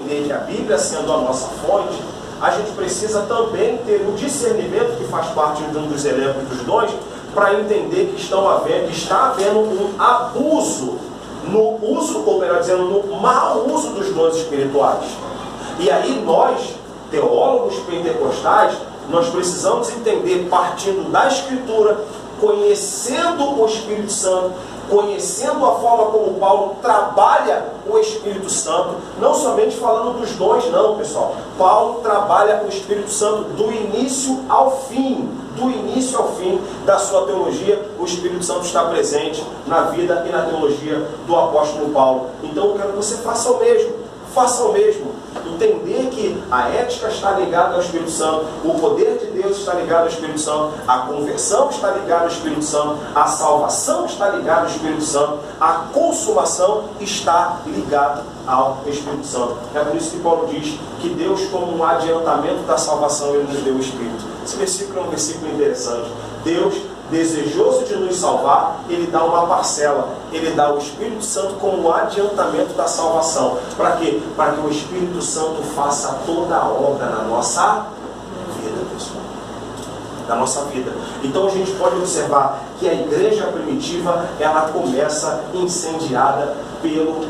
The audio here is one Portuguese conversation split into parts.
entender que a Bíblia sendo a nossa fonte, a gente precisa também ter o discernimento, que faz parte de um dos elementos dos dons, para entender que está havendo um abuso no uso, ou melhor dizendo, no mau uso dos dons espirituais. E aí nós, teólogos pentecostais, nós precisamos entender, partindo da Escritura, conhecendo o Espírito Santo, conhecendo a forma como Paulo trabalha o Espírito Santo, não somente falando dos dons, não, pessoal. Paulo trabalha o Espírito Santo do início ao fim. Do início ao fim da sua teologia, o Espírito Santo está presente na vida e na teologia do apóstolo Paulo. Então eu quero que você faça o mesmo. Faça o mesmo. Entender que a ética está ligada ao Espírito Santo, o poder de Deus está ligado ao Espírito Santo, a conversão está ligada ao Espírito Santo, a salvação está ligada ao Espírito Santo, a consumação está ligada ao Espírito Santo. É por isso que Paulo diz que Deus, como um adiantamento da salvação, Ele nos deu o Espírito. Esse versículo é um versículo interessante. Deus, desejoso de nos salvar, Ele dá uma parcela, Ele dá o Espírito Santo como um adiantamento da salvação. Para quê? Para que o Espírito Santo faça toda a obra na nossa vida, pessoal. Na nossa vida. Então a gente pode observar que a igreja primitiva, ela começa incendiada pelo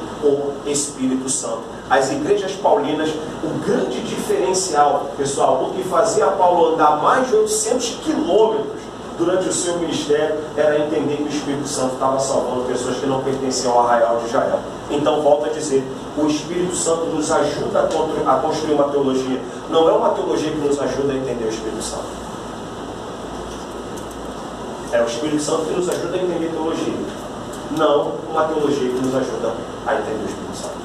Espírito Santo. As igrejas paulinas, o grande diferencial, pessoal, o que fazia Paulo andar mais de 800 quilômetros durante o seu ministério, era entender que o Espírito Santo estava salvando pessoas que não pertenciam ao arraial de Israel. Então, volto a dizer, o Espírito Santo nos ajuda a construir uma teologia. Não é uma teologia que nos ajuda a entender o Espírito Santo. É o Espírito Santo que nos ajuda a entender teologia. Não uma teologia que nos ajuda a entender o Espírito Santo.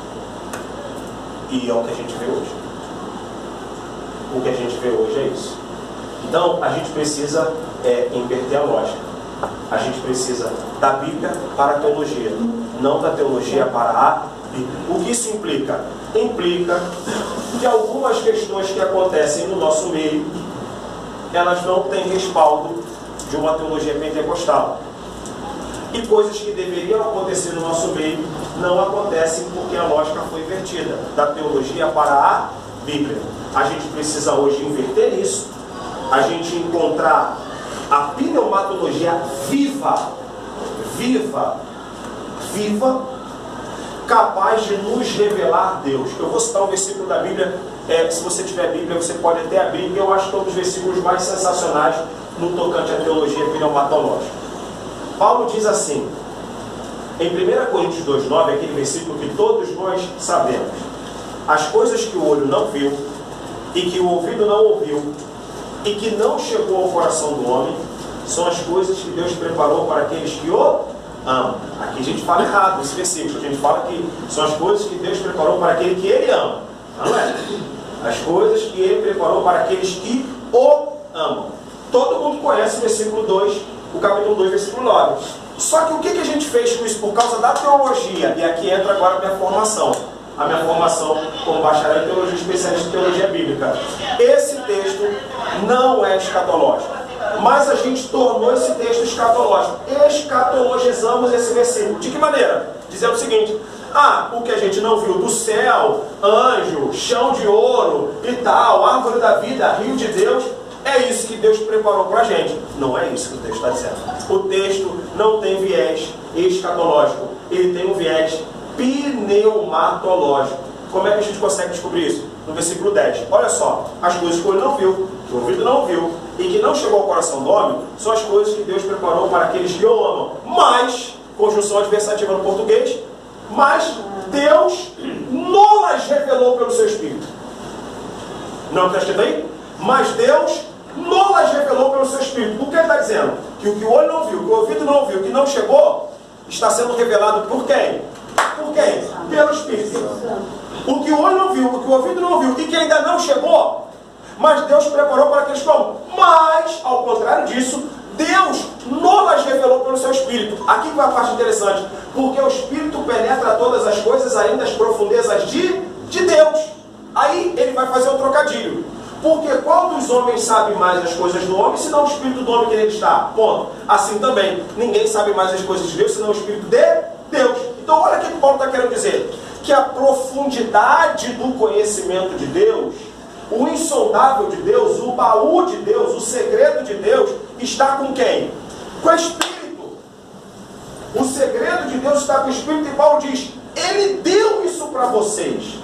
E é o que a gente vê hoje. O que a gente vê hoje é isso. Então, a gente precisa inverter a lógica. A gente precisa da Bíblia para a teologia, não da teologia para a Bíblia. O que isso implica? Implica que algumas questões que acontecem no nosso meio, elas não têm respaldo de uma teologia pentecostal. E coisas que deveriam acontecer no nosso meio não acontecem porque a lógica foi invertida, da teologia para a Bíblia. A gente precisa hoje inverter isso, a gente encontrar a pneumatologia viva, capaz de nos revelar Deus. Eu vou citar um versículo da Bíblia, se você tiver Bíblia, você pode até abrir, que eu acho que é um dos versículos mais sensacionais no tocante à teologia pneumatológica. Paulo diz assim, em 1 Coríntios 2,9, aquele versículo que todos nós sabemos: as coisas que o olho não viu, e que o ouvido não ouviu, e que não chegou ao coração do homem, são as coisas que Deus preparou para aqueles que o amam. Aqui a gente fala errado esse versículo, a gente fala que são as coisas que Deus preparou para aquele que Ele ama. Não é? As coisas que Ele preparou para aqueles que o amam. Todo mundo conhece o versículo 2, o capítulo 2, versículo 9. Só que o que a gente fez com isso? Por causa da teologia, e aqui entra agora a minha formação. A minha formação como bacharel em teologia, especialista em teologia bíblica. Esse texto não é escatológico, mas a gente tornou esse texto escatológico. Escatologizamos esse versículo. De que maneira? Dizendo o seguinte: o que a gente não viu do céu, anjo, chão de ouro e tal, árvore da vida, rio de Deus, é isso que Deus preparou para a gente. Não é isso que o texto está dizendo. O texto não tem viés escatológico, ele tem um viés pneumatológico. Como é que a gente consegue descobrir isso? No versículo 10. Olha só, as coisas que o olho não viu, que o ouvido não viu, e que não chegou ao coração do homem, são as coisas que Deus preparou para aqueles que o amam. Mas, conjunção adversativa no português, mas Deus nos revelou pelo seu Espírito. Não está escrito aí? Mas Deus nos revelou pelo seu Espírito. O que ele está dizendo? Que o que o olho não viu, que o ouvido não viu, que não chegou, está sendo revelado por quem? Por quem? Pelo Espírito. O que o olho não viu, o que o ouvido não viu, e que ainda não chegou, mas Deus preparou para aqueles que amam. Mas, ao contrário disso, Deus nos revelou pelo seu Espírito. Aqui vai a parte interessante. Porque o Espírito penetra todas as coisas, ainda as profundezas de Deus. Aí ele vai fazer um trocadilho. Porque qual dos homens sabe mais as coisas do homem, senão o Espírito do homem que nele está? Ponto. Assim também, ninguém sabe mais as coisas de Deus, senão o Espírito de Deus. Então olha o que Paulo está querendo dizer. que a profundidade do conhecimento de Deus, o insondável de Deus, o baú de Deus, o segredo de Deus, está com quem? Com o Espírito. O segredo de Deus está com o Espírito, e Paulo diz, Ele deu isso para vocês.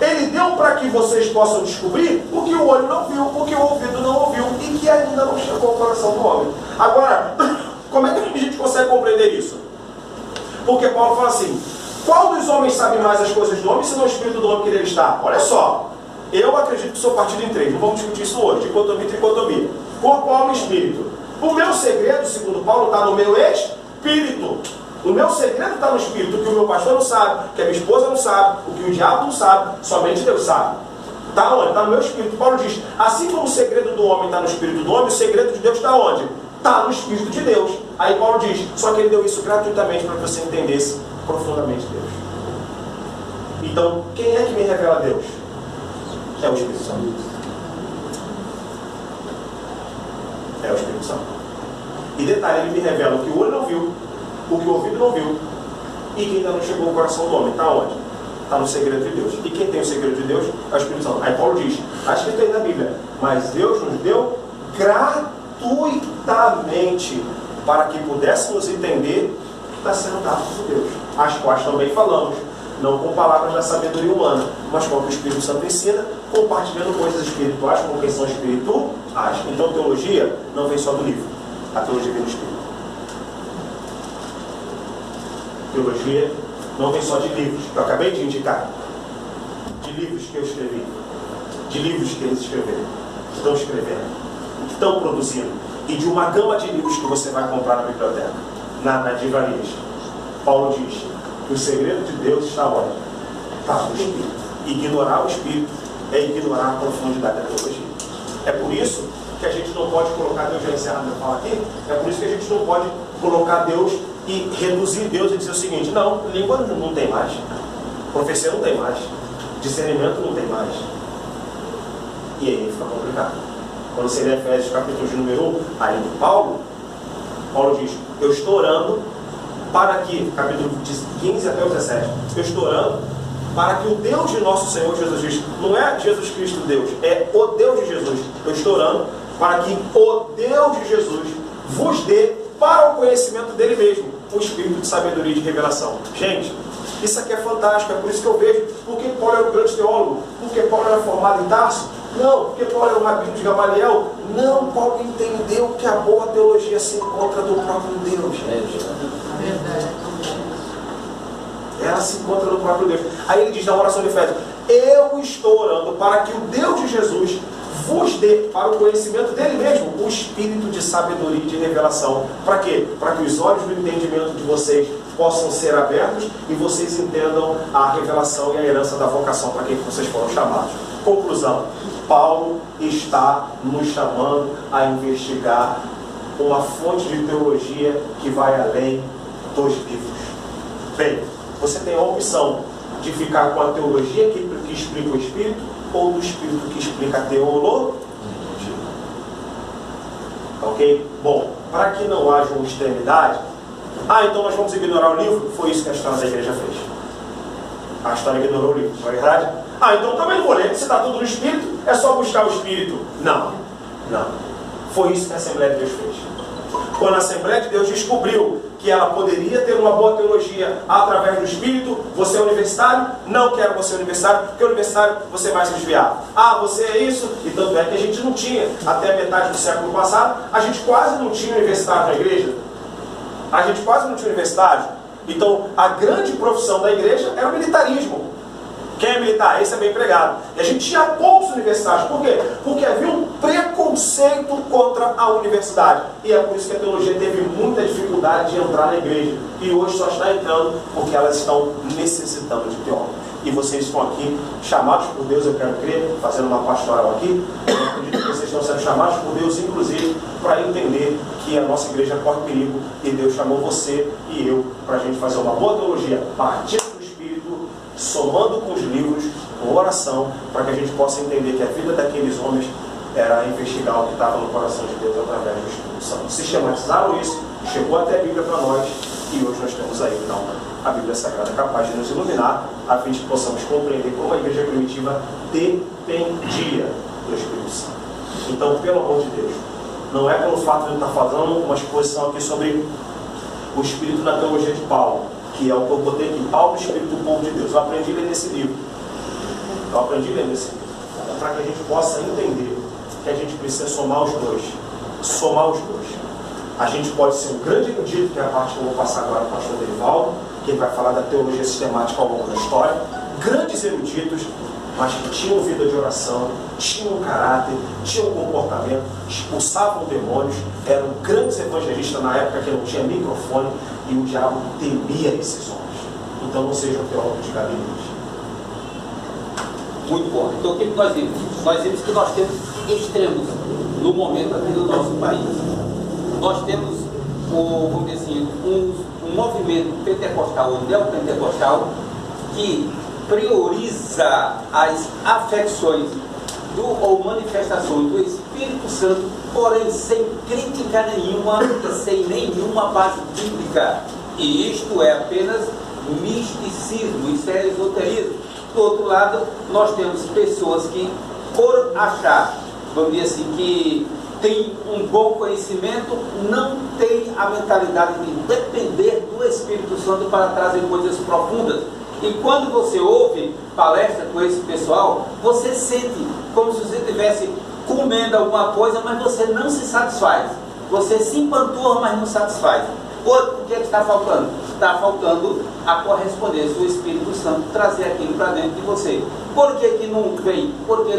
Ele deu para que vocês possam descobrir o que o olho não viu, o que o ouvido não ouviu, e que ainda não chegou ao coração do homem. Agora, como é que a gente consegue compreender isso? Porque Paulo fala assim, qual dos homens sabe mais as coisas do homem, senão o Espírito do homem que nele está? Olha só, eu acredito que sou partido em três, não vamos discutir isso hoje, dicotomia e tricotomia. Corpo, alma e espírito. O meu segredo, segundo Paulo, está no meu espírito. O meu segredo está no espírito, o que o meu pastor não sabe, o que a minha esposa não sabe, o que o diabo não sabe, somente Deus sabe. Está onde? Está no meu espírito. Paulo diz, assim como o segredo do homem está no espírito do homem, o segredo de Deus está onde? Está no espírito de Deus. Aí Paulo diz, só que ele deu isso gratuitamente para que você entendesse profundamente Deus. Então, quem é que me revela Deus? É o Espírito Santo. É o Espírito Santo. E detalhe, ele me revela o que o olho não viu, o que o ouvido não viu, e que ainda não chegou ao coração do homem. Está onde? Está no segredo de Deus. E quem tem o segredo de Deus é o Espírito Santo. Aí Paulo diz, está escrito aí na Bíblia, mas Deus nos deu gratuitamente para que pudéssemos entender o que está sendo dado por Deus. As quais também falamos, não com palavras da sabedoria humana, mas com o que o Espírito Santo ensina, compartilhando coisas espirituais com quem são espirituais. Então teologia não vem só do livro, a teologia vem do Espírito. Teologia não vem só de livros, que eu acabei de indicar, de livros que eu escrevi, de livros que eles escreveram, que estão escrevendo, que estão produzindo, e de uma gama de livros que você vai comprar na biblioteca, nas livrarias. Paulo diz que o segredo de Deus está onde? Está no Espírito. Ignorar o Espírito é ignorar a profundidade da teologia. É por isso que a gente não pode colocar Deus, já encerrado meu falo aqui, é por isso que a gente não pode colocar Deus e reduzir Deus e dizer o seguinte, não, língua não tem mais, profecia não tem mais, discernimento não tem mais. E aí fica complicado. Quando você lê Efésios capítulo de número 1, aí do Paulo diz, eu estou orando para que, capítulo 15 até o 17, eu estou orando para que o Deus de nosso Senhor Jesus Cristo, não é Jesus Cristo Deus, é o Deus de Jesus, eu estou orando para que o Deus de Jesus vos dê para o conhecimento dele mesmo o espírito de sabedoria e de revelação. Gente, isso aqui é fantástico, é por isso que eu vejo, porque Paulo era um grande teólogo, porque Paulo era formado em Tarso, não, porque Paulo era um rabino de Gamaliel, não, Paulo entendeu que a boa teologia se encontra do próprio Deus. Ela se encontra no próprio Deus. Aí ele diz na oração de Efésios, eu estou orando para que o Deus de Jesus vos dê para o conhecimento dele mesmo o espírito de sabedoria e de revelação. Para quê? Para que os olhos do entendimento de vocês possam ser abertos e vocês entendam a revelação e a herança da vocação para quem vocês foram chamados. Conclusão, Paulo está nos chamando a investigar uma fonte de teologia que vai além dos livros. Bem, você tem a opção de ficar com a teologia que explica o Espírito ou do Espírito que explica a teologia. Ok? Bom, para que não haja uma extremidade, então nós vamos ignorar o livro? Foi isso que a história da igreja fez. A história ignorou o livro, não é verdade? Então também não vou ler, se está tudo no Espírito, é só buscar o Espírito. Não. Foi isso que a Assembleia de Deus fez. Quando a Assembleia de Deus descobriu que ela poderia ter uma boa teologia através do Espírito, você é universitário? Não quero você universitário, porque universitário você vai se desviar. Você é isso? E tanto é que a gente não tinha, até a metade do século passado, a gente quase não tinha universitário na igreja. A gente quase não tinha universitário. Então, a grande profissão da igreja era o militarismo. Quem é militar? Esse é bem empregado. E a gente tinha poucos universitários. Por quê? Porque havia um preconceito contra a universidade. E é por isso que a teologia teve muita dificuldade de entrar na igreja. E hoje só está entrando porque elas estão necessitando de teólogos. E vocês estão aqui, chamados por Deus, eu quero crer, fazendo uma pastoral aqui. Eu acredito que vocês estão sendo chamados por Deus, inclusive, para entender que a nossa igreja corre perigo. E Deus chamou você e eu para a gente fazer uma boa teologia, partindo do Espírito, somando com os livros, com oração, para que a gente possa entender que a vida daqueles homens era investigar o que estava no coração de Deus através do Espírito Santo. Sistematizaram isso, chegou até a Bíblia para nós, e hoje nós temos aí, então, a Bíblia Sagrada é capaz de nos iluminar, a fim de que possamos compreender como a igreja primitiva dependia do Espírito Santo. Então, pelo amor de Deus, não é pelo fato de eu estar fazendo uma exposição aqui sobre o Espírito na teologia de Paulo, que é o que eu botei aqui, Paulo, o Espírito do povo de Deus. Eu aprendi a ler nesse livro. Para que a gente possa entender que a gente precisa somar os dois. A gente pode ser um grande erudito, que é a parte que eu vou passar agora para o pastor Derivaldo, que ele vai falar da teologia sistemática ao longo da história. Grandes eruditos, mas que tinham vida de oração, tinham um caráter, tinham um comportamento, expulsavam demônios, eram grandes evangelistas na época que não tinha microfone, e o diabo temia esses homens. Então não sejam teólogos de gabinete. Muito bom. Então o que nós vimos? Nós vimos que nós temos extremos no momento aqui do nosso país. Nós temos, vamos dizer assim, um movimento pentecostal ou neopentecostal que prioriza as afecções ou manifestações do Espírito Santo, porém sem crítica nenhuma e sem nenhuma base bíblica. E isto é apenas misticismo, isso é esoterismo. Do outro lado, nós temos pessoas que, por achar, vamos dizer assim, que tem um bom conhecimento, não tem a mentalidade de depender do Espírito Santo para trazer coisas profundas. E quando você ouve palestra com esse pessoal, você sente como se você estivesse comendo alguma coisa, mas você não se satisfaz. Você se empanturra, mas não satisfaz. O que é que está faltando? Está faltando a correspondência, o Espírito Santo trazer aquilo para dentro de você. Por que que não vem? Porque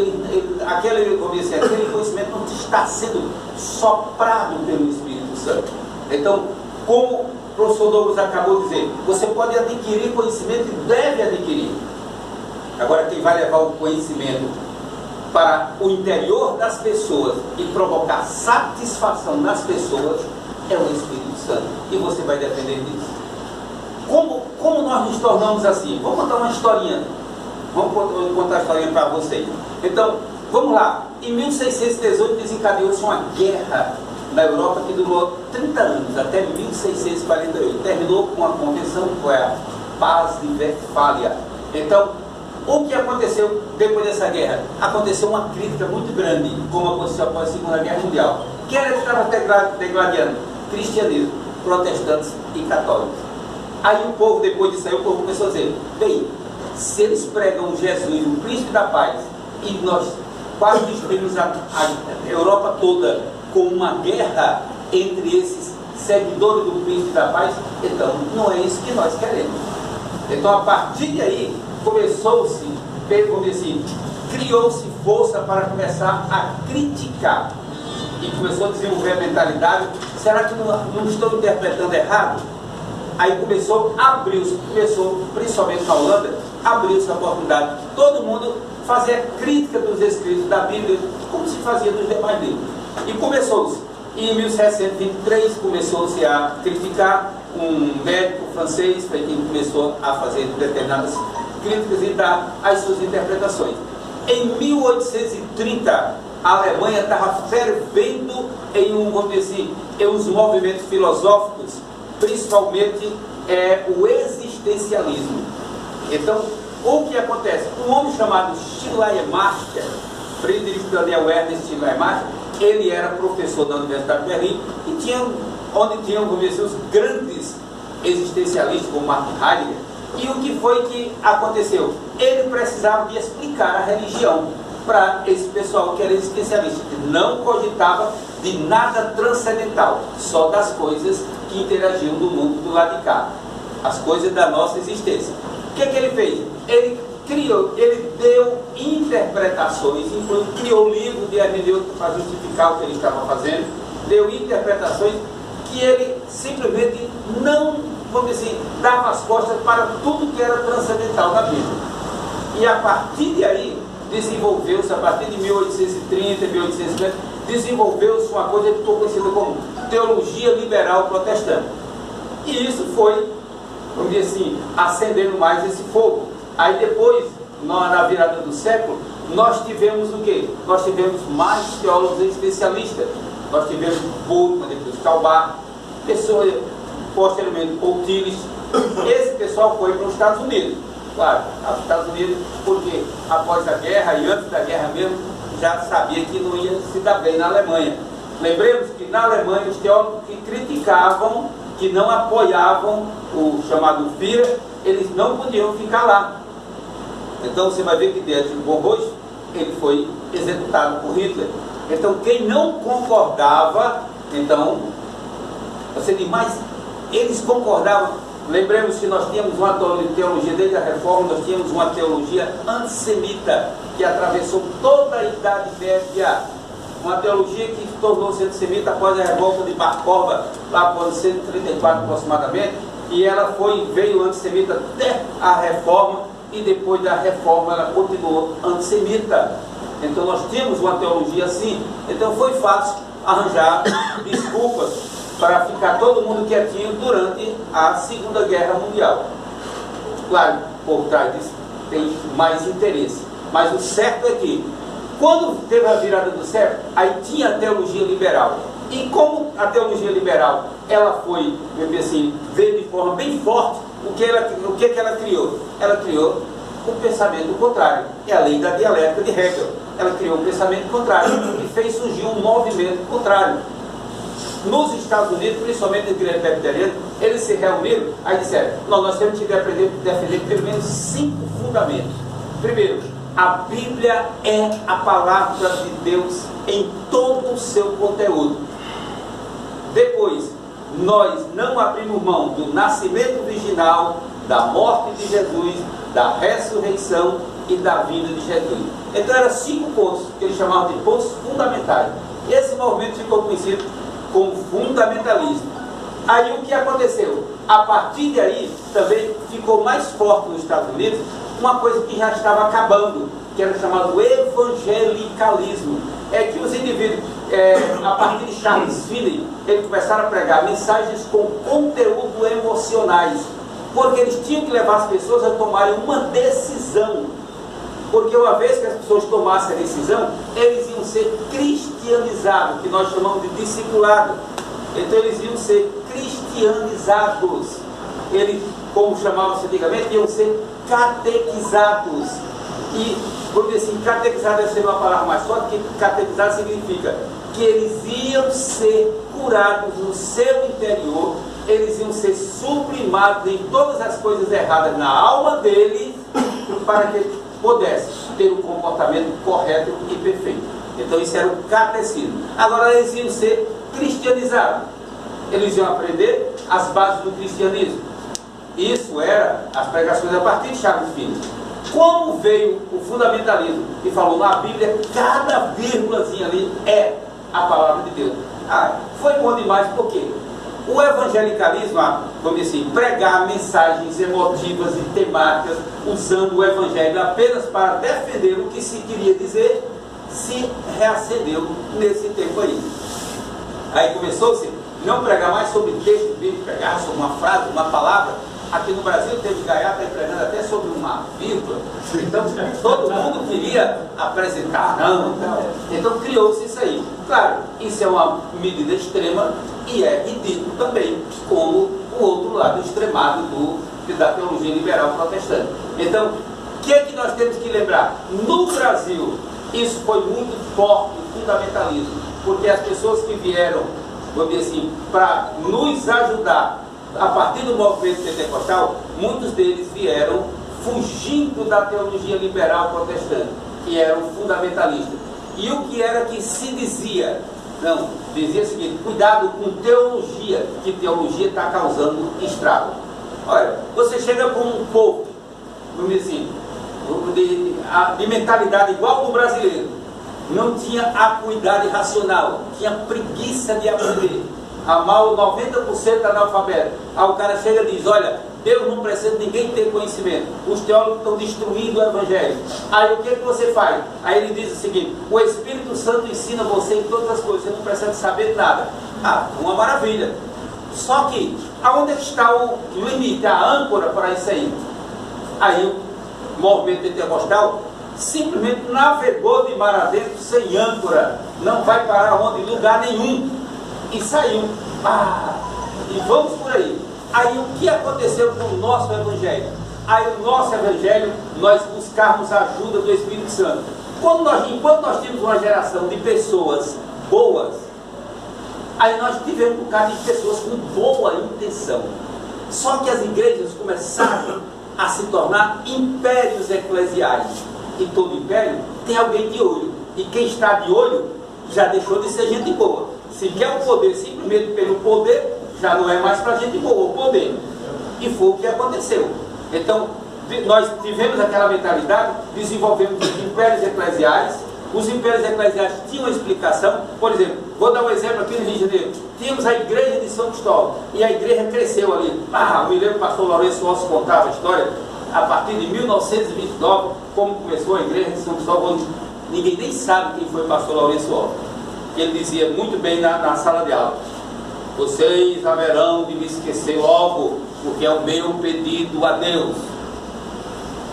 aquele conhecimento não está sendo soprado pelo Espírito Santo. Então, como o professor Douglas acabou de dizer, você pode adquirir conhecimento e deve adquirir. Agora, quem vai levar o conhecimento para o interior das pessoas e provocar satisfação nas pessoas é o Espírito Santo. E você vai depender disso. Como nós nos tornamos assim? Vamos contar uma historinha. Vamos contar a historinha para vocês. Então, vamos lá. Em 1618 desencadeou-se uma guerra na Europa que durou 30 anos, até 1648. Terminou com a convenção, que foi a Paz de Westfália. Então, o que aconteceu depois dessa guerra? Aconteceu uma crítica muito grande, como aconteceu após a Segunda Guerra Mundial. Quem era que estava degladiando? Cristianismo, protestantes e católicos. Aí o povo, depois disso aí, o povo começou a dizer, bem, se eles pregam Jesus, o príncipe da paz, e nós quase destruímos a Europa toda com uma guerra entre esses seguidores do príncipe da paz, então não é isso que nós queremos. Então a partir de aí, começou-se, vamos dizer assim, criou-se força para começar a criticar. E começou a desenvolver a mentalidade, será que não estou interpretando errado? Aí começou, principalmente na Holanda, abriu-se a oportunidade. Todo mundo fazia crítica dos escritos da Bíblia, como se fazia dos demais livros. E começou-se, em 1723, começou-se a criticar um médico francês, foi quem começou a fazer determinadas críticas e dar as suas interpretações. Em 1830, a Alemanha estava fervendo vamos dizer assim, em uns movimentos filosóficos, principalmente o existencialismo. Então, o que acontece? Um homem chamado Schleiermacher, Friedrich Daniel Ernst Schleiermacher, ele era professor da Universidade de Berlim e onde tinham, vamos dizer, os grandes existencialistas, como Martin Heidegger. E o que foi que aconteceu? Ele precisava de explicar a religião para esse pessoal que era existencialista, que não cogitava de nada transcendental, só das coisas que interagiam no mundo do lado de cá, as coisas da nossa existência. O que é que ele fez? Ele deu interpretações, criou um livro de hermenêutica para justificar o que ele estava fazendo, deu interpretações que ele simplesmente não, vamos dizer, dava as costas para tudo que era transcendental na Bíblia. E a partir de aí, desenvolveu-se, a partir de 1830, 1850, desenvolveu-se uma coisa que ficou conhecida como teologia liberal protestante. E isso foi, vamos dizer assim, acendendo mais esse fogo. Aí depois, na virada do século, nós tivemos o quê? Nós tivemos mais teólogos especialistas. Nós tivemos Bultmann, depois Calbar, pessoas, posteriormente Paul Tillich, Esse pessoal foi para os Estados Unidos, claro, para os Estados Unidos, porque após a guerra e antes da guerra mesmo, já sabia que não ia se dar bem na Alemanha. Lembremos que na Alemanha os teólogos que criticavam, que não apoiavam o chamado Führer, eles não podiam ficar lá. Então você vai ver que Dietrich Bonhoeffer, ele foi executado por Hitler. Então quem não concordava, então, você diz, mas eles concordavam. Lembremos que nós tínhamos uma teologia desde a Reforma, nós tínhamos uma teologia antissemita, que atravessou toda a Idade Média. Uma teologia que tornou-se antissemita após a revolta de Bar Kokhba, lá por 134 aproximadamente, e ela veio antissemita até a Reforma, e depois da Reforma ela continuou antissemita. Então nós tínhamos uma teologia assim. Então foi fácil arranjar desculpas para ficar todo mundo quietinho durante a Segunda Guerra Mundial. Claro, por trás disso tem mais interesse, mas o certo é que quando teve a virada do século, aí tinha a teologia liberal. E como a teologia liberal, ela foi, assim, veio de forma bem forte, o que ela criou? Ela criou o pensamento contrário. É a lei da dialética de Hegel. Ela criou um pensamento contrário e fez surgir um movimento contrário. Nos Estados Unidos, principalmente na igreja presbiteriana, eles se reuniram, aí disseram, nós temos que defender pelo menos 5 fundamentos. Primeiro, a Bíblia é a palavra de Deus em todo o seu conteúdo. Depois, nós não abrimos mão do nascimento virginal, da morte de Jesus, da ressurreição e da vinda de Jesus. Então eram 5 pontos que eles chamavam de pontos fundamentais. Esse movimento ficou conhecido como fundamentalismo. Aí o que aconteceu? A partir de aí também ficou mais forte nos Estados Unidos uma coisa que já estava acabando, que era chamado evangelicalismo. É que os indivíduos, a partir de Charles Finney, eles começaram a pregar mensagens com conteúdo emocionais, porque eles tinham que levar as pessoas a tomarem uma decisão. Porque uma vez que as pessoas tomassem a decisão, eles iam ser cristianizados, que nós chamamos de discipulado. Então eles iam ser cristianizados. Eles, como chamavam-se antigamente, iam ser catequizados. E, vamos dizer assim, catequizado deve ser uma palavra mais forte, porque catequizado significa que eles iam ser curados no seu interior, eles iam ser sublimados em todas as coisas erradas na alma deles, para que eles pudessem ter um comportamento correto e perfeito. Então isso era o catecismo. Agora eles iam ser cristianizados. Eles iam aprender as bases do cristianismo. Isso era as pregações a partir de Charles Finney. Como veio o fundamentalismo e falou na Bíblia, cada vírgulazinha ali é a palavra de Deus. Foi bom demais, porque o evangelicalismo, vamos dizer assim, pregar mensagens emotivas e temáticas, usando o evangelho apenas para defender o que se queria dizer, se reacendeu nesse tempo aí. Aí começou-se não pregar mais sobre texto bíblico, pregar sobre uma frase, uma palavra. Aqui no Brasil teve gaiata pregando até sobre uma vírgula. Então todo mundo queria apresentar, então criou-se isso aí. Claro, isso é uma medida extrema e é ridículo também, como o outro lado extremado da teologia liberal protestante. Então, o que é que nós temos que lembrar? No Brasil, isso foi muito forte, o fundamentalismo, porque as pessoas que vieram, vamos dizer assim, para nos ajudar a partir do movimento pentecostal, muitos deles vieram fugindo da teologia liberal protestante, que eram fundamentalistas. E o que era que se dizia? Não, dizia o seguinte: cuidado com teologia, que teologia está causando estrago. Olha, você chega com um povo, vamos dizer assim, de mentalidade igual do brasileiro, não tinha acuidade racional, tinha preguiça de aprender, amar o 90% analfabeto. Aí o cara chega e diz: olha, Deus não precisa de ninguém ter conhecimento, os teólogos estão destruindo o evangelho. Aí o que você faz? Aí ele diz o seguinte: o Espírito Santo ensina você em todas as coisas, você não precisa saber nada. Uma maravilha. Só que, aonde é que está o limite, a âncora para isso aí? Aí o movimento pentecostal simplesmente navegou de mar adentro sem âncora, não vai parar onde? Lugar nenhum. E saiu. E vamos por aí. Aí o que aconteceu com o nosso Evangelho? Aí o nosso Evangelho, nós buscarmos a ajuda do Espírito Santo. Enquanto nós tínhamos uma geração de pessoas boas, aí nós tivemos um bocado de pessoas com boa intenção. Só que as igrejas começaram a se tornar impérios eclesiais. E todo império tem alguém de olho. E quem está de olho já deixou de ser gente boa. Se quer o poder simplesmente pelo poder, já não é mais para gente boa o poder. E foi o que aconteceu. Então, nós tivemos aquela mentalidade, desenvolvemos os impérios eclesiais. Os impérios eclesiais tinham uma explicação. Por exemplo, vou dar um exemplo aqui no Rio de Janeiro. Tínhamos a igreja de São Cristóvão, e a igreja cresceu ali. Me lembro que o pastor Lourenço Osso contava a história, a partir de 1929, como começou a igreja de São Cristóvão. Ninguém nem sabe quem foi o pastor Lourenço Osso. Ele dizia muito bem na sala de aula: vocês haverão de me esquecer logo, porque é o meu pedido a Deus.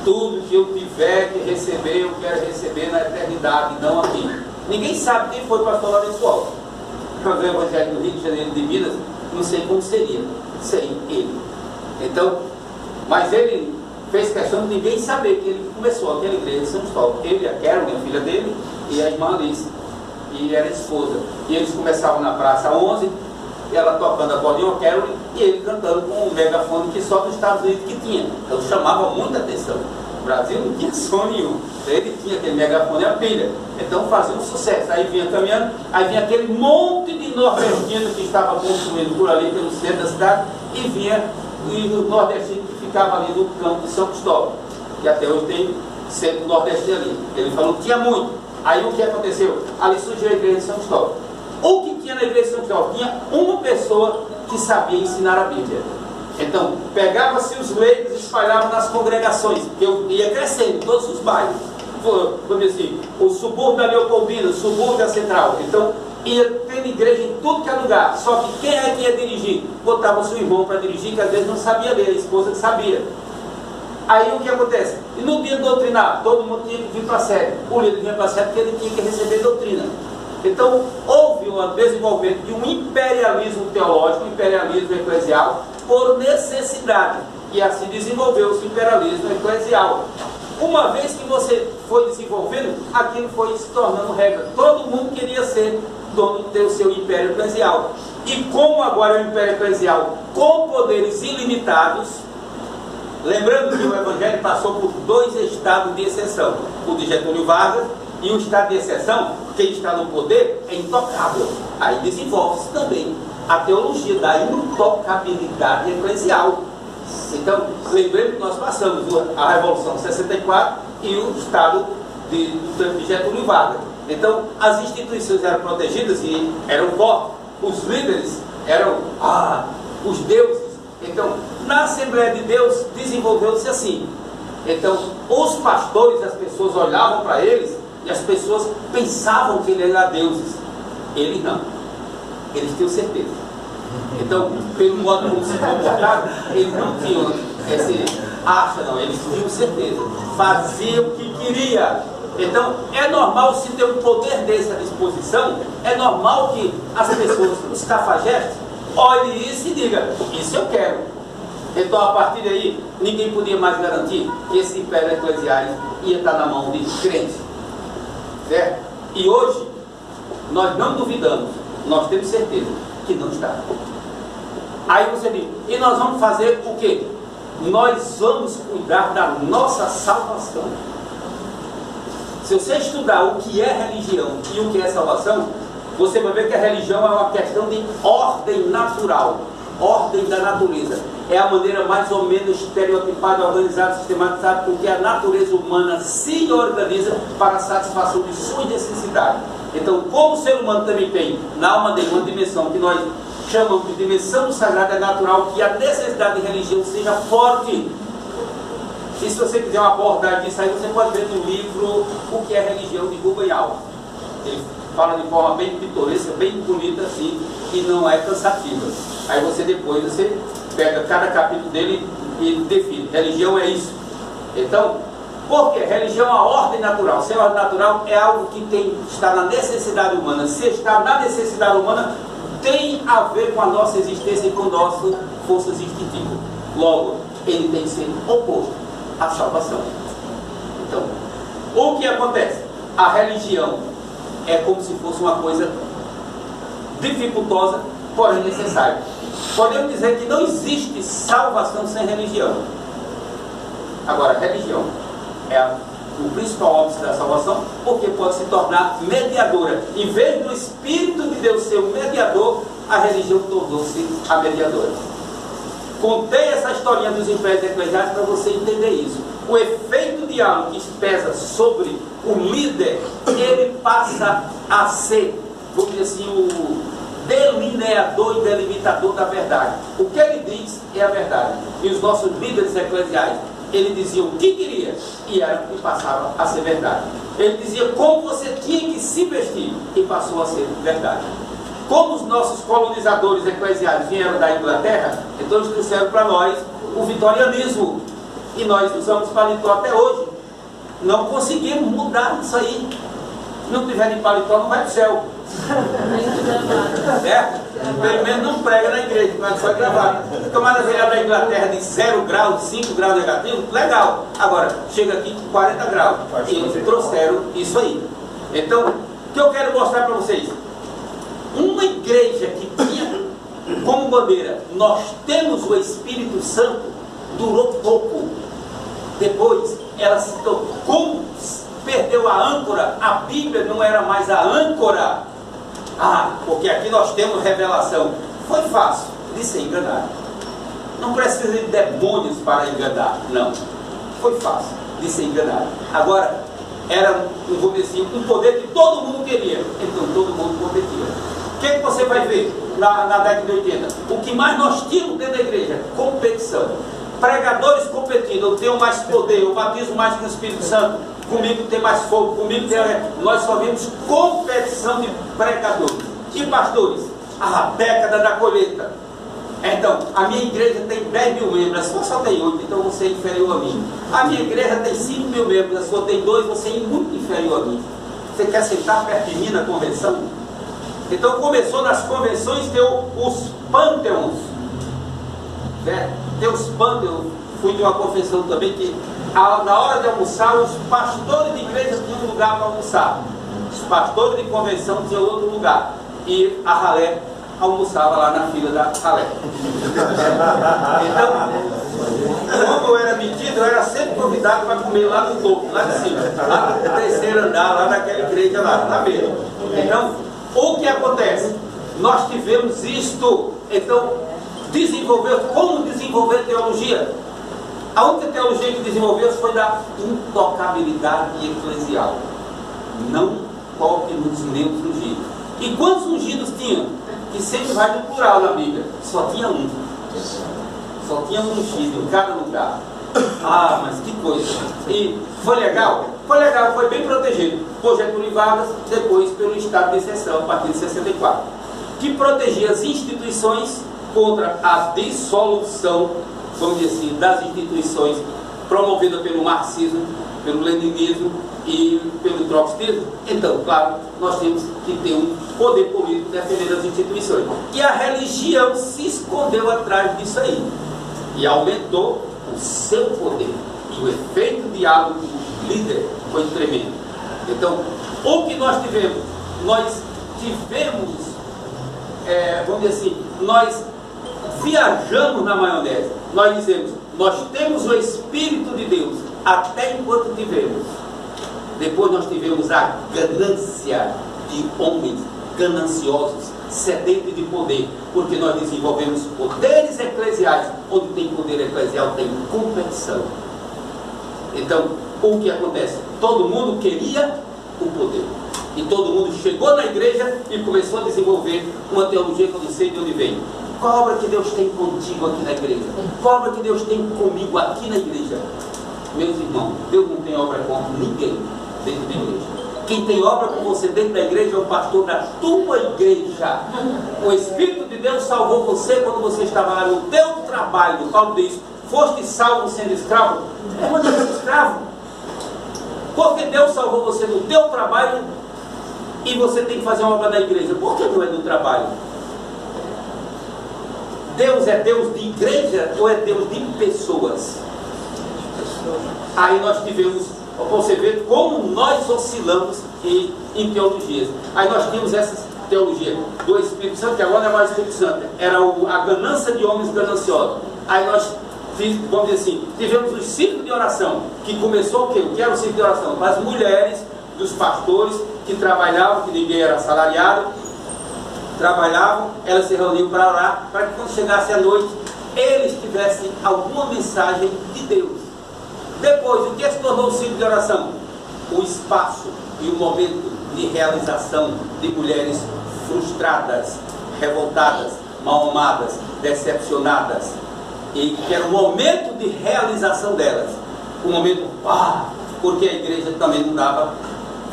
Tudo que eu tiver que receber, eu quero receber na eternidade, não aqui. Ninguém sabe quem foi o pastor Lourenço Osso. Quando o Evangelho do Rio de Janeiro de Minas, não sei como seria. Sei, ele. Então, mas ele fez questão de ninguém saber que ele começou aquela igreja de São Cristóvão. Ele, a Carolyn, a filha dele, e a irmã Alice, e era esposa. E eles começavam na Praça 11, ela tocando acordeão, a Carolyn, e ele cantando com um megafone que só nos Estados Unidos que tinha. Então chamava muita atenção. O Brasil não tinha som nenhum. Ele tinha aquele megafone e a pilha. Então fazia um sucesso. Aí vinha caminhando, aí vinha aquele monte de nordestino que estava construindo por ali pelo centro da cidade, e vinha o nordestino que ficava ali no campo de São Cristóvão, que até hoje tem centro nordestino ali. Ele falou que tinha muito. Aí o que aconteceu? Ali surgiu a igreja de São Cristóvão. O que tinha na igreja de São Cristóvão? Tinha uma pessoa que sabia ensinar a Bíblia. Então, pegava-se os leigos e espalhavam nas congregações, porque eu ia crescendo em todos os bairros. Vamos dizer assim, o subúrbio da Leopoldina, o subúrbio da Central. Então, ia tendo igreja em tudo que é lugar. Só que quem é que ia dirigir? Botava o seu irmão para dirigir, que às vezes não sabia ler, a esposa que sabia. Aí o que acontece? E no dia doutrinar, todo mundo tinha que vir para a sede. O líder vinha para a sede porque ele tinha que receber doutrina. Então, houve um desenvolvimento de um imperialismo teológico, um imperialismo eclesial, por necessidade. E assim desenvolveu-se o imperialismo eclesial. Uma vez que você foi desenvolvendo, aquilo foi se tornando regra. Todo mundo queria ser dono do seu império eclesial. E como agora é um império eclesial com poderes ilimitados, lembrando que o Evangelho passou por 2 estados de exceção, o de Getúlio Vargas, e o estado de exceção, quem está no poder é intocável. Aí desenvolve-se também a teologia da intocabilidade eclesial. Então, lembremos que nós passamos a Revolução de 64 e o estado de Getúlio Vargas. Então, as instituições eram protegidas e eram fortes. Os líderes eram os deuses. Então, na Assembleia de Deus desenvolveu-se assim. Então, os pastores, as pessoas olhavam para eles e as pessoas pensavam que eles eram deuses. Eles não. Eles tinham certeza. Então, pelo modo como se comportavam, eles não tinham esse não, eles tinham certeza. Faziam o que queria. Então, é normal, se ter um poder desse à disposição, é normal que as pessoas, os cafajestes, olhem isso e digam: isso eu quero. Então, a partir daí, ninguém podia mais garantir que esse império eclesial ia estar na mão de crentes. Certo? E hoje, nós não duvidamos, nós temos certeza que não está. Aí você diz: e nós vamos fazer o quê? Nós vamos cuidar da nossa salvação. Se você estudar o que é religião e o que é salvação, você vai ver que a religião é uma questão de ordem natural, ordem da natureza. É a maneira mais ou menos estereotipada, organizada, sistematizada, com que a natureza humana se organiza para a satisfação de suas necessidades. Então, como o ser humano também tem na alma dele uma dimensão que nós chamamos de dimensão sagrada, é natural que a necessidade de religião seja forte. E se você quiser uma abordagem disso aí, você pode ver no livro O que é Religião, de Rubem Alves. Ele fala de forma bem pitoresca, bem bonita assim, e não é cansativa. Aí você pega cada capítulo dele e define: religião é isso. Então, por quê? Religião é uma ordem natural. Ser ordem natural é algo que está na necessidade humana. Se está na necessidade humana, tem a ver com a nossa existência e com nossas forças instintivas. Logo, ele tem que ser oposto à salvação. Então, o que acontece? A religião é como se fosse uma coisa dificultosa, porém necessária. Podemos dizer que não existe salvação sem religião. Agora, a religião é o principal óbice da salvação, porque pode se tornar mediadora. Em vez do Espírito de Deus ser o mediador, a religião tornou-se a mediadora. Contei essa historinha dos impérios eclesiásticos para você entender isso. O efeito diálogo que pesa sobre o líder, ele passa a ser, vamos dizer assim, o delineador e delimitador da verdade. O que ele diz é a verdade. E os nossos líderes eclesiais, ele dizia o que queria e era e passava a ser verdade. Ele dizia como você tinha que se vestir e passou a ser verdade. Como os nossos colonizadores eclesiais vieram da Inglaterra, então eles trouxeram para nós o vitorianismo. E nós usamos paletó até hoje. Não conseguimos mudar isso aí. Se não tiver de paletó, não vai para o céu. Certo? Pelo menos não prega na igreja, mas só gravar. O camarada veio lá da Inglaterra de 0 graus, 5 graus negativo, legal. Agora, chega aqui com 40 graus. E eles trouxeram isso aí. Então, o que eu quero mostrar para vocês? Uma igreja que tinha como bandeira, nós temos o Espírito Santo, durou pouco. Depois, ela se tornou, como perdeu a âncora, a Bíblia não era mais a âncora. Porque aqui nós temos revelação. Foi fácil de ser enganado. Não precisa de demônios para enganar. Não. Foi fácil de ser enganado. Agora, era um poder que todo mundo queria. Então todo mundo competia. O que você vai ver na década de 80? O que mais nós tínhamos dentro da igreja? Competição. Pregadores competindo. Eu tenho mais poder, eu batizo mais com o Espírito Santo. Comigo tem mais fogo, comigo tem... Nós só vimos competição de pregadores. E pastores? A década da colheita. Então, a minha igreja tem 10 mil membros, a sua só tem 8, então você é inferior a mim. A minha igreja tem 5 mil membros, a sua tem 2, você é muito inferior a mim. Você quer sentar perto de mim na convenção? Então começou nas convenções, tem os pânteons. Tem os pânteons. Fui de uma convenção também que na hora de almoçar, os pastores de igreja tinham um lugar para almoçar. Os pastores de convenção tinham outro lugar. E a ralé almoçava lá na fila da ralé. Então, como eu era metido, eu era sempre convidado para comer lá no topo, lá de cima, lá no terceiro andar, lá naquela igreja lá, na beira. Então, o que acontece? Nós tivemos isto. Então, como desenvolver teologia? A única teologia que desenvolveu foi da intocabilidade eclesial. Não toque nos meus ungidos. E quantos ungidos tinham? Que sempre vai no plural na Bíblia. Só tinha um. Só tinha um ungido em cada lugar. Mas que coisa. E foi legal? Foi legal, foi bem protegido. Por Getúlio Vargas, depois pelo estado de exceção, a partir de 64. Que protegia as instituições contra a dissolução, vamos dizer assim, das instituições promovida pelo marxismo, pelo leninismo e pelo trotskismo. Então, claro, nós temos que ter um poder político defendendo as instituições. E a religião se escondeu atrás disso aí e aumentou o seu poder. E o efeito diálogo do líder foi tremendo. Então, o que nós tivemos? Nós tivemos, vamos dizer assim, nós viajamos na maionese. Nós dizemos, nós temos o Espírito de Deus até enquanto tivemos. Depois nós tivemos a ganância de homens gananciosos, sedentos de poder, porque nós desenvolvemos poderes eclesiais. Onde tem poder eclesial tem competição. Então, o que acontece? Todo mundo queria o poder. E todo mundo chegou na igreja e começou a desenvolver uma teologia que eu não sei de onde veio. Qual a obra que Deus tem contigo aqui na igreja? Qual a obra que Deus tem comigo aqui na igreja? Meus irmãos, Deus não tem obra com ninguém dentro da igreja. Quem tem obra com você dentro da igreja é o pastor da tua igreja. O Espírito de Deus salvou você quando você estava lá no teu trabalho. Paulo diz, foste salvo sendo escravo? É muito escravo. Porque Deus salvou você no teu trabalho e você tem que fazer uma obra na igreja. Por que não é no trabalho? Deus é Deus de igreja ou é Deus de pessoas? Aí nós tivemos, você vê como nós oscilamos em teologias. Aí nós tínhamos essa teologia do Espírito Santo, que agora não é mais Espírito Santo, era a ganância de homens gananciosos. Aí nós, vamos dizer assim, tivemos o ciclo de oração, que começou o quê? O que era o ciclo de oração? As mulheres dos pastores que trabalhavam, que ninguém era assalariado, trabalhavam, elas se reuniam para orar, para que quando chegasse a noite, eles tivessem alguma mensagem de Deus. Depois, o que se tornou o ciclo de oração? O espaço e o momento de realização de mulheres frustradas, revoltadas, mal-amadas, decepcionadas, e que era o momento de realização delas. O momento, porque a igreja também não dava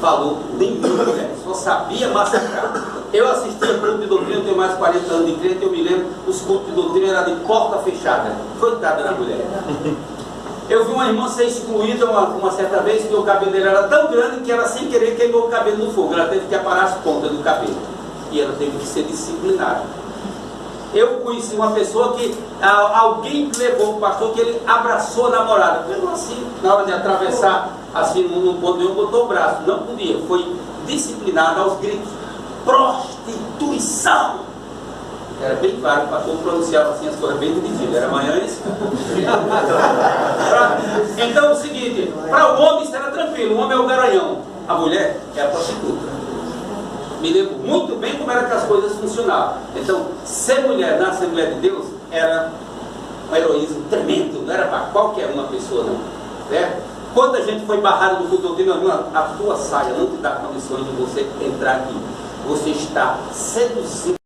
valor nenhum, mulheres, só sabia massacrar. Eu assistia culto de doutrina, eu tenho mais de 40 anos de crente, eu me lembro, os cultos de doutrina eram de porta fechada. Coitada da mulher. Eu vi uma irmã ser excluída uma certa vez, que o cabelo dela era tão grande que ela sem querer queimou o cabelo no fogo. Ela teve que aparar as pontas do cabelo. E ela teve que ser disciplinada. Eu conheci uma pessoa que alguém levou o pastor, que ele abraçou a namorada. Mesmo assim, na hora de atravessar, assim, num ponto nenhum, botou o braço. Não podia. Foi disciplinada aos gritos. Prostituição! Era bem claro, o pastor pronunciava assim as coisas bem dirigidas. Era amanhã isso. Então é o seguinte, para o homem isso era tranquilo, o homem é o garanhão, a mulher é a prostituta. Me lembro muito bem como era que as coisas funcionavam. Então, ser mulher na Assembleia de Deus era um heroísmo tremendo, não era para qualquer uma pessoa, não. Certo? Quando a gente foi barrado do culto doutrina, a tua saia não te dá condições de você entrar aqui. Você está seduzindo